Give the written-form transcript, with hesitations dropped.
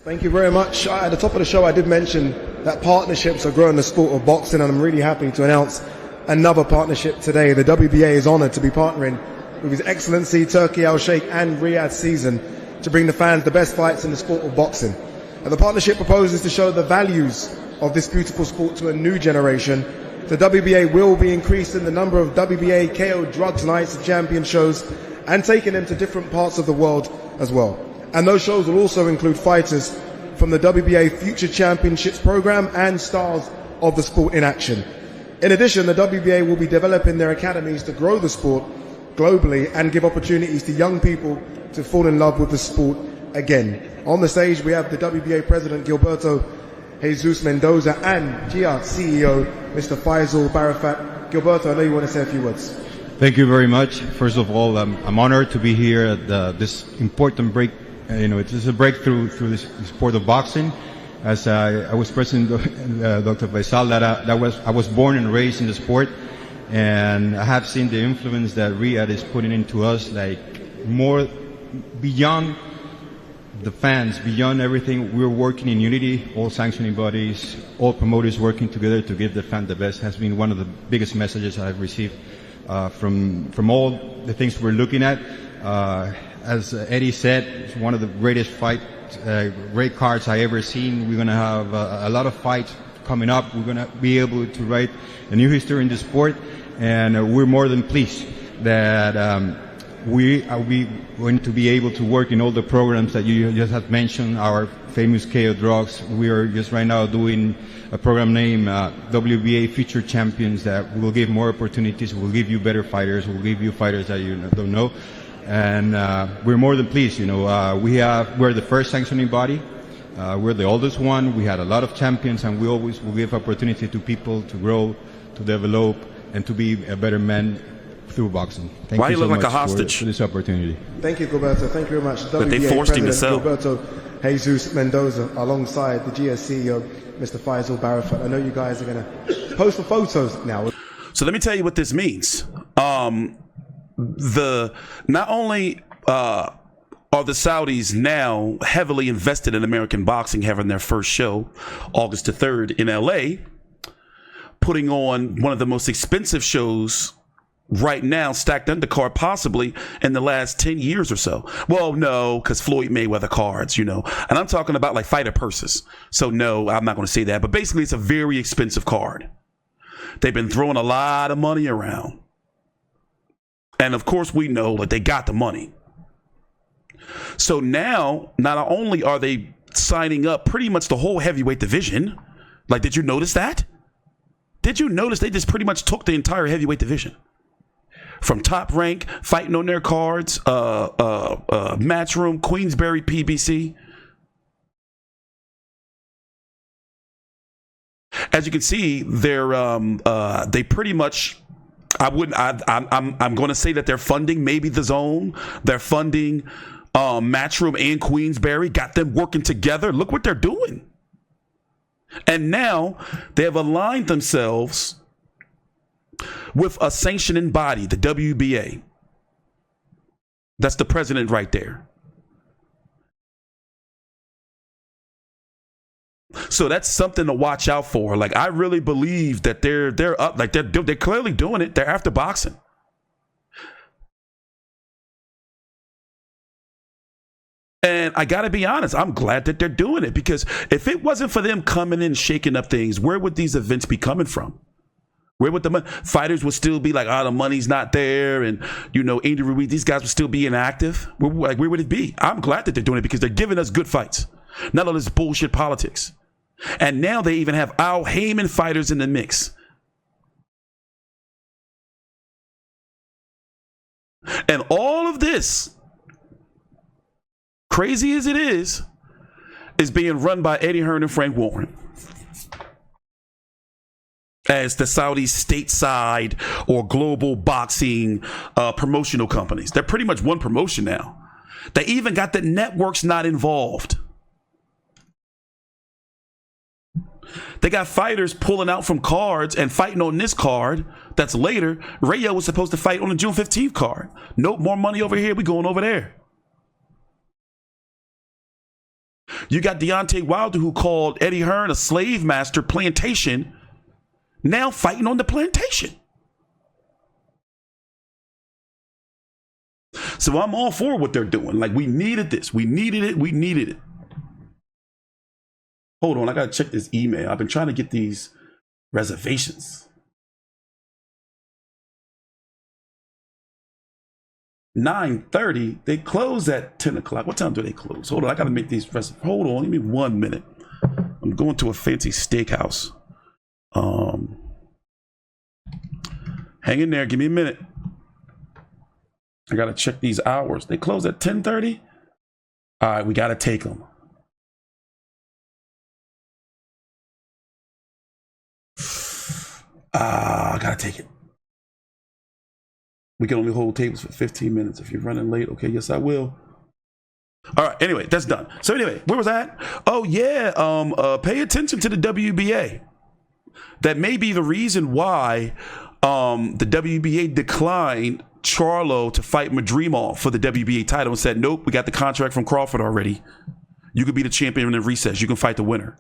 Thank you very much. At the top of the show, I did mention that partnerships are growing the sport of boxing, and I'm really happy to announce another partnership today. The WBA is honoured to be partnering with His Excellency Turki Al-Sheikh and Riyadh season to bring the fans the best fights in the sport of boxing. And the partnership proposes to show the values of this beautiful sport to a new generation. The WBA will be increasing the number of WBA KO Drugs Nights of Champion shows and taking them to different parts of the world as well. And those shows will also include fighters from the WBA Future Championships program and stars of the sport in action. In addition, the WBA will be developing their academies to grow the sport globally and give opportunities to young people to fall in love with the sport again. On the stage, we have the WBA President Gilberto Jesus Mendoza and GIA CEO Mr. Faisal Barafat. Gilberto, I know you want to say a few words. Thank you very much. First of all, I'm honored to be here at this important break. It is a breakthrough through this sport of boxing. As I was President Dr. Faisal, I was born and raised in the sport, and I have seen the influence that Riyadh is putting into us, like more beyond the fans, beyond everything. We're working in unity, all sanctioning bodies, all promoters working together to give the fan the best. Has been one of the biggest messages I've received from all the things we're looking at. As Eddie said, it's one of the greatest great cards I ever seen. We're going to have a lot of fights coming up. We're going to be able to write a new history in the sport, and we're more than pleased that we are going to be able to work in all the programs that you just have mentioned, our famous KO Drugs. We are just right now doing a program named WBA Future Champions that will give more opportunities, will give you better fighters, will give you fighters that you don't know. And we're more than pleased. We're the first sanctioning body. We're the oldest one. We had a lot of champions, and we always will give opportunity to people to grow, to develop, and to be a better man through boxing. Thank Why you he so look like much a hostage? for this opportunity. Thank you, Gilberto. Thank you very much. But they WBA forced him to President sell. Gilberto Jesus Mendoza, alongside the GS CEO, Mr. Faisal Barafat. I know you guys are going to post the photos now. So let me tell you what this means. Not only are the Saudis now heavily invested in American boxing, having their first show August the 3rd in LA, putting on one of the most expensive shows right now, stacked undercard possibly in the last 10 years or so. Well, no, because Floyd Mayweather cards, and I'm talking about like fighter purses. So no, I'm not going to say that, but basically it's a very expensive card. They've been throwing a lot of money around. And of course, we know that they got the money. So now, not only are they signing up pretty much the whole heavyweight division, like, did you notice that? Did you notice they just pretty much took the entire heavyweight division? From Top Rank, fighting on their cards, Matchroom, Queensberry, PBC. As you can see, they pretty much. I'm going to say that they're funding maybe the Zone. They're funding Matchroom and Queensberry. Got them working together. Look what they're doing. And now they have aligned themselves with a sanctioning body, the WBA. That's the president right there. So that's something to watch out for. Like, I really believe that they're up, like they're clearly doing it. They're after boxing. And I got to be honest, I'm glad that they're doing it, because if it wasn't for them coming in, shaking up things, where would these events be coming from? Where would the money? Fighters would still be like, the money's not there. And, Andy Ruiz, these guys would still be inactive. Where would it be? I'm glad that they're doing it, because they're giving us good fights. None of this bullshit politics. And now they even have Al Haymon fighters in the mix. And all of this, crazy as it is being run by Eddie Hearn and Frank Warren as the Saudi stateside or global boxing promotional companies. They're pretty much one promotion now. They even got the networks not involved. They got fighters pulling out from cards and fighting on this card that's later. Rayo was supposed to fight on the June 15th card. Nope, more money over here. We going over there. You got Deontay Wilder, who called Eddie Hearn a slave master plantation, now fighting on the plantation. So I'm all for what they're doing. Like, we needed this. We needed it. We needed it. Hold on. I got to check this email. I've been trying to get these reservations. 9:30. They close at 10 o'clock. What time do they close? Hold on. I got to make these reservations. Hold on. Give me 1 minute. I'm going to a fancy steakhouse. Hang in there. Give me a minute. I got to check these hours. They close at 10:30. All right. We got to take them. I got to take it. We can only hold tables for 15 minutes. If you're running late, okay, yes, I will. All right, anyway, that's done. So anyway, where was I at? Oh, yeah, pay attention to the WBA. That may be the reason why the WBA declined Charlo to fight Madrimov for the WBA title and said, nope, we got the contract from Crawford already. You could be the champion in recess. You can fight the winner.